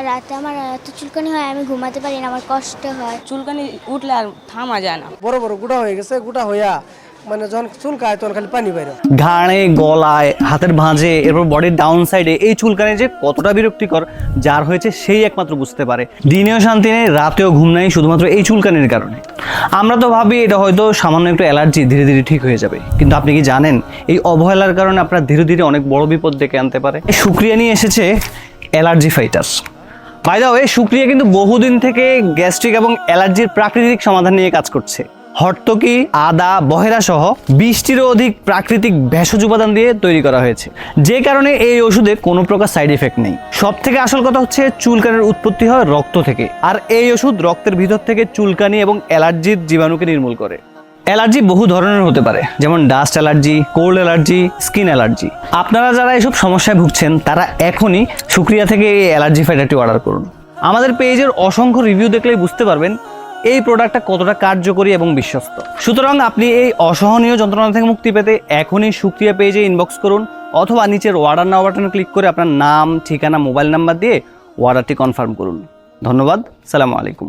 রাতে আমার এত চুলকানি হয়, আমি ঘুমাতে পারি না, আমার কষ্ট হয়। চুলকানি উঠলে আর থামা যায় না। বড় বড় গুড়া হয়ে গেছে, গুড়া হইয়া মানে যখন চুলকায় তখন খালি পানি বাইরে। ঘাড়ে, গলায়, হাতের ভাঁজে, এরপর বডির ডাউন সাইডে এই চুলকানি যে কতটা বিরক্তিকর যার হয়েছে সেই একমাত্র বুঝতে পারে। দিনেও শান্তি নেই, রাতেও ঘুম নেই, শুধুমাত্র এই চুলকানির কারণে। আমরা তো ভাবি এটা হয়তো সামান্য একটু অ্যালার্জি, ধীরে ধীরে ঠিক হয়ে যাবে, কিন্তু আপনি কি জানেন এই অবহেলার কারণে আপনার ধীরে ধীরে অনেক বড় বিপদ ডেকে আনতে পারে। শুক্রিয়া নিয়ে এসেছে allergy fighter. By the way, Shukriya কিন্তু বহুদিন থেকে গ্যাস্ট্রিক এবং অ্যালার্জির প্রাকৃতিক সমাধান নিয়ে কাজ করছে। হর্তকি, আদা, বহেরা সহ 20টিরও অধিক প্রাকৃতিক ভেষজ উপাদান দিয়ে তৈরি করা হয়েছে, যে কারণে এই ওষুধে কোনো প্রকার সাইড এফেক্ট নেই। সব থেকে আসল কথা হচ্ছে চুলকানির উৎপত্তি হয় রক্ত থেকে, আর এই ওষুধ রক্তের ভিতর থেকে চুলকানি এবং অ্যালার্জির জীবাণুকে নির্মূল করে। অ্যালার্জি বহু ধরনের হতে পারে, যেমন dust allergy, cold allergy, skin allergy. আপনারা যারা এসব সমস্যায় ভুগছেন তারা এখনই শুক্রিয়া থেকে এই অ্যালার্জি ফাইটারটি অর্ডার করুন। আমাদের পেজের অসংখ্য রিভিউ দেখলেই বুঝতে পারবেন এই প্রোডাক্টটা কতটা কার্যকরী এবং বিশ্বস্ত। সুতরাং আপনি এই অসহনীয় যন্ত্রণা থেকে মুক্তি পেতে এখনই শুক্রিয়া পেজে ইনবক্স করুন, অথবা নিচের অর্ডার নাও বাটনে ক্লিক করে আপনার নাম, ঠিকানা, মোবাইল নাম্বার দিয়ে অর্ডারটি কনফার্ম করুন। ধন্যবাদ। সালামু আলাইকুম।